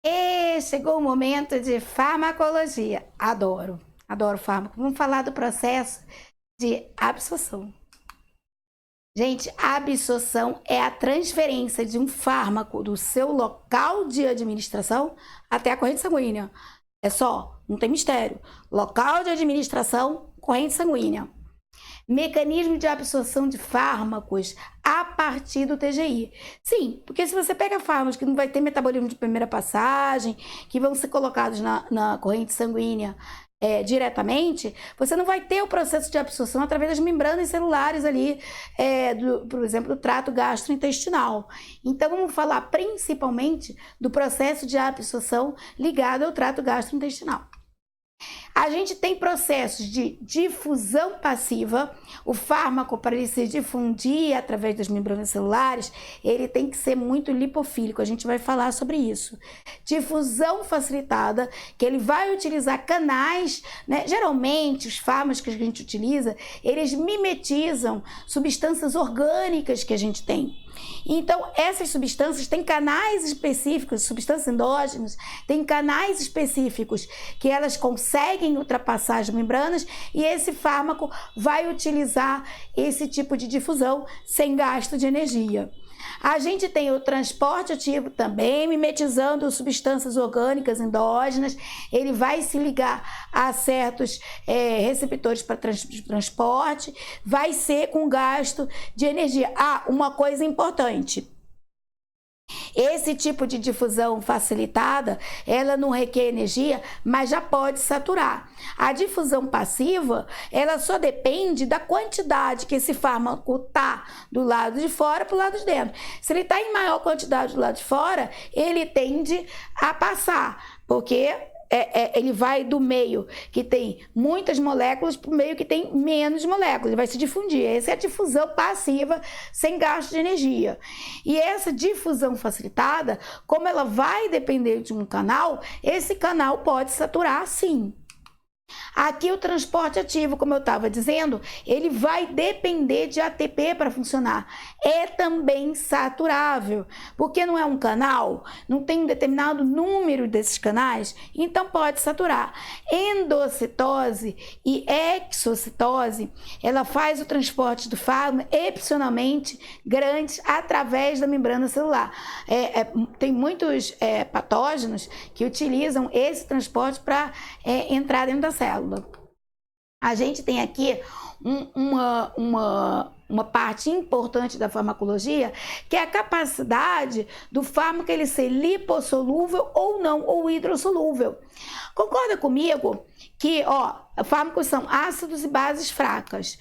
E chegou o momento de farmacologia. Adoro, adoro fármaco. Vamos falar do processo de absorção. Gente, a absorção é a transferência de um fármaco do seu local de administração até a corrente sanguínea. É só, não tem mistério. Local de administração, corrente sanguínea. Mecanismo de absorção de fármacos a partir do TGI. Sim, porque se você pega fármacos que não vai ter metabolismo de primeira passagem, que vão ser colocados na corrente sanguínea diretamente, você não vai ter o processo de absorção através das membranas celulares ali, por exemplo, do trato gastrointestinal. Então, vamos falar principalmente do processo de absorção ligado ao trato gastrointestinal. A gente tem processos de difusão passiva. O fármaco, para ele se difundir através das membranas celulares, ele tem que ser muito lipofílico. A gente vai falar sobre isso. Difusão facilitada, que ele vai utilizar canais, né? Geralmente, os fármacos que a gente utiliza, eles mimetizam substâncias orgânicas que a gente tem. Então, essas substâncias têm canais específicos, substâncias endógenas, têm canais específicos que elas conseguem ultrapassar as membranas e esse fármaco vai utilizar esse tipo de difusão sem gasto de energia. A gente tem o transporte ativo também, mimetizando substâncias orgânicas endógenas. Ele vai se ligar a certos receptores para transporte, vai ser com gasto de energia. Ah, uma coisa importante. Esse tipo de difusão facilitada, ela não requer energia, mas já pode saturar. A difusão passiva, ela só depende da quantidade que esse fármaco está do lado de fora para o lado de dentro. Se ele está em maior quantidade do lado de fora, ele tende a passar, porque ele vai do meio que tem muitas moléculas para o meio que tem menos moléculas, ele vai se difundir. Essa é a difusão passiva sem gasto de energia. E essa difusão facilitada, como ela vai depender de um canal, esse canal pode saturar sim. Aqui o transporte ativo, como eu estava dizendo, ele vai depender de ATP para funcionar. É também saturável, porque não é um canal, não tem um determinado número desses canais, então pode saturar. Endocitose e exocitose, ela faz o transporte do fármaco excepcionalmente grande através da membrana celular. Tem muitos patógenos que utilizam esse transporte para entrar dentro da célula. A gente tem aqui uma parte importante da farmacologia, que é a capacidade do fármaco ele ser lipossolúvel ou não, ou hidrossolúvel. Concorda comigo que, fármacos são ácidos e bases fracas.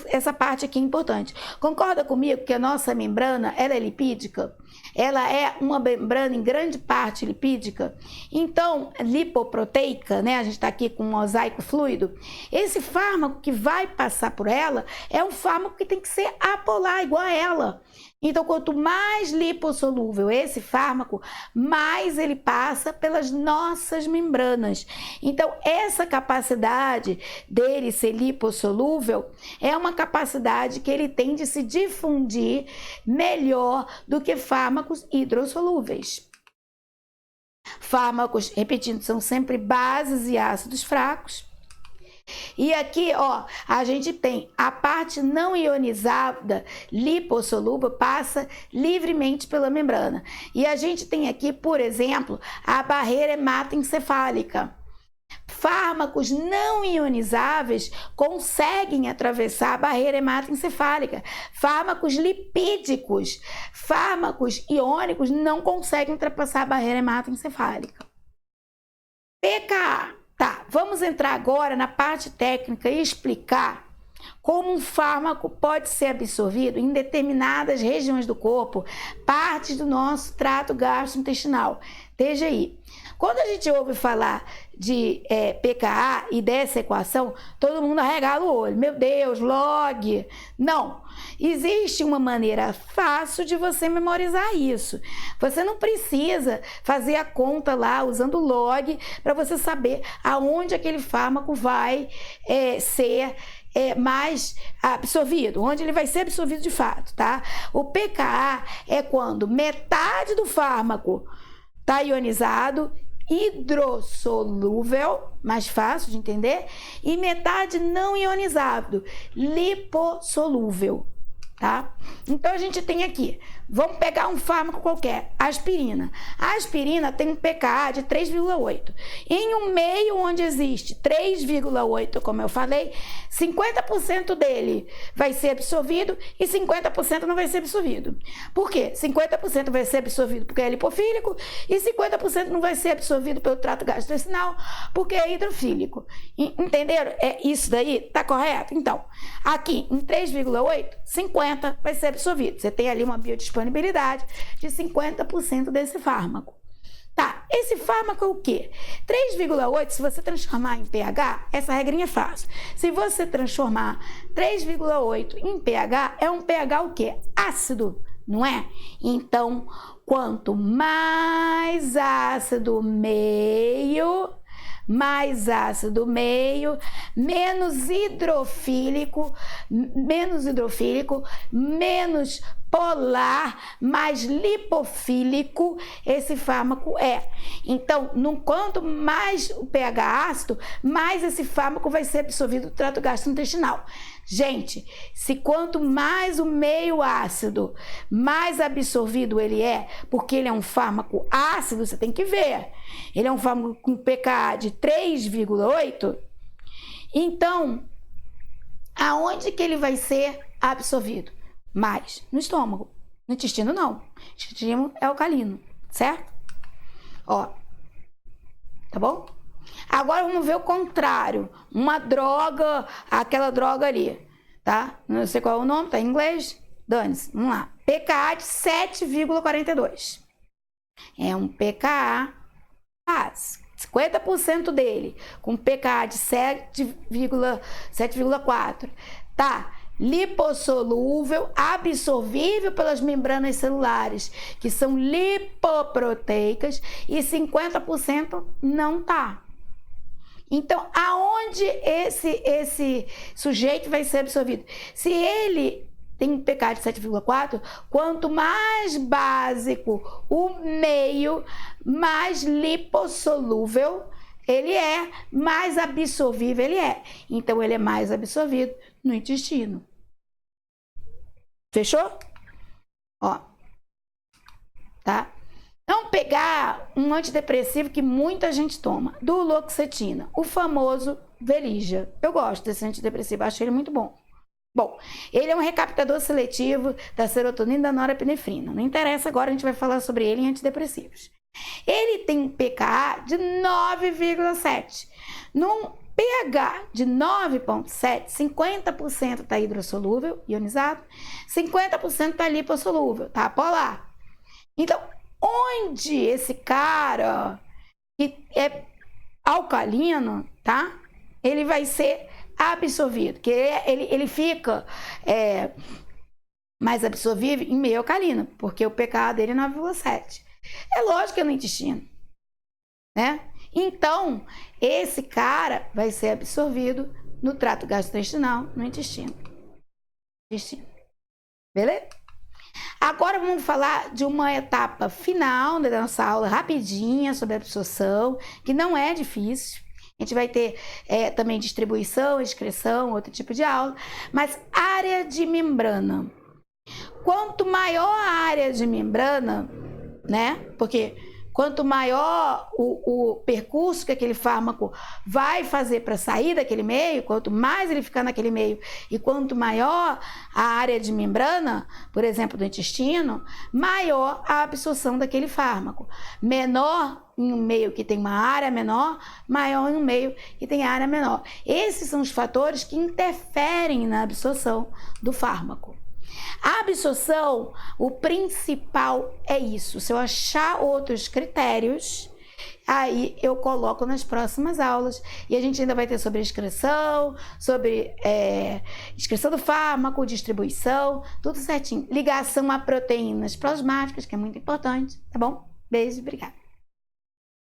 Essa parte aqui é importante. Concorda comigo que a nossa membrana, ela é lipídica? Ela é uma membrana em grande parte lipídica, então lipoproteica, né? A gente está aqui com um mosaico fluido. Esse fármaco que vai passar por ela é um fármaco que tem que ser apolar, igual a ela. Então, quanto mais lipossolúvel esse fármaco, mais ele passa pelas nossas membranas. Então, essa capacidade dele ser lipossolúvel é uma capacidade que ele tem de se difundir melhor do que fármacos hidrossolúveis. Fármacos, repetindo, são sempre bases e ácidos fracos. E aqui, a gente tem a parte não ionizada, lipossolúvel, passa livremente pela membrana. E a gente tem aqui, por exemplo, a barreira hematoencefálica. Fármacos não ionizáveis conseguem atravessar a barreira hematoencefálica. Fármacos lipídicos, fármacos iônicos não conseguem ultrapassar a barreira hematoencefálica. pKa. Tá, vamos entrar agora na parte técnica e explicar como um fármaco pode ser absorvido em determinadas regiões do corpo, partes do nosso trato gastrointestinal, TGI. Quando a gente ouve falar de pKa e dessa equação, todo mundo arregala o olho. Meu Deus, log! Não! Existe uma maneira fácil de você memorizar isso. Você não precisa fazer a conta lá usando log para você saber aonde aquele fármaco vai ser mais absorvido, onde ele vai ser absorvido de fato, tá? O pKa é quando metade do fármaco tá ionizado, hidrossolúvel, mais fácil de entender, e metade não ionizado, lipossolúvel, tá? Então a gente tem aqui, vamos pegar um fármaco qualquer, aspirina. A aspirina tem um pKa de 3,8. Em um meio onde existe 3,8, como eu falei, 50% dele vai ser absorvido e 50% não vai ser absorvido. Por quê? 50% vai ser absorvido porque é lipofílico e 50% não vai ser absorvido pelo trato gastrointestinal porque é hidrofílico. Entenderam? É isso daí? Tá correto? Então, aqui em 3,8, 50 vai ser absorvido. Você tem ali uma biodisponibilidade de 50% desse fármaco. Tá, esse fármaco é o quê? 3,8, se você transformar em pH, essa regrinha é fácil. Se você transformar 3,8 em pH, é um pH o quê? Ácido, não é? Então, quanto mais ácido meio, menos hidrofílico, menos polar, mais lipofílico esse fármaco é. Então, quanto mais o pH ácido, mais esse fármaco vai ser absorvido do trato gastrointestinal. Gente, se quanto mais o meio ácido, mais absorvido ele é, porque ele é um fármaco ácido, você tem que ver. Ele é um fármaco com pKa de 3,8. Então, aonde que ele vai ser absorvido? Mais no estômago. No intestino, não. O intestino é alcalino, certo? Ó, tá bom? Agora vamos ver o contrário. Uma droga, aquela droga ali, tá? Não sei qual é o nome, tá em inglês? Dane-se, vamos lá. pKa de 7,42. É um pKa básico. 50% dele com pKa de 7,4. Tá? Lipossolúvel, absorvível pelas membranas celulares, que são lipoproteicas, e 50% não tá. Então, aonde esse sujeito vai ser absorvido? Se ele tem um pKa de 7,4, quanto mais básico o meio, mais lipossolúvel ele é, mais absorvível ele é. Então, ele é mais absorvido no intestino. Fechou? Ó. Tá? Vamos pegar um antidepressivo que muita gente toma, duloxetina, o famoso Velija. Eu gosto desse antidepressivo, acho ele muito bom. Bom, ele é um recaptador seletivo da serotonina e da norepinefrina. Não interessa agora, a gente vai falar sobre ele em antidepressivos. Ele tem um pKa de 9,7. Num pH de 9,7, 50% está hidrossolúvel, ionizado, 50% está lipossolúvel, tá polar. Então, onde esse cara que é alcalino, tá? Ele vai ser absorvido, que ele fica mais absorvível em meio alcalino, porque o pKa dele é 9,7. É lógico que é no intestino, né? Então, esse cara vai ser absorvido no trato gastrointestinal, no intestino. Beleza? Agora vamos falar de uma etapa final da nossa aula, rapidinha, sobre absorção, que não é difícil. A gente vai ter também distribuição, excreção, outro tipo de aula. Mas área de membrana. Quanto maior a área de membrana, né? Porque quanto maior o percurso que aquele fármaco vai fazer para sair daquele meio, quanto mais ele ficar naquele meio e quanto maior a área de membrana, por exemplo, do intestino, maior a absorção daquele fármaco. Menor em um meio que tem uma área menor, maior em um meio que tem área menor. Esses são os fatores que interferem na absorção do fármaco. A absorção, o principal é isso. Se eu achar outros critérios, aí eu coloco nas próximas aulas. E a gente ainda vai ter sobre excreção, sobre excreção do fármaco, distribuição, tudo certinho. Ligação a proteínas plasmáticas, que é muito importante, tá bom? Beijo, obrigada.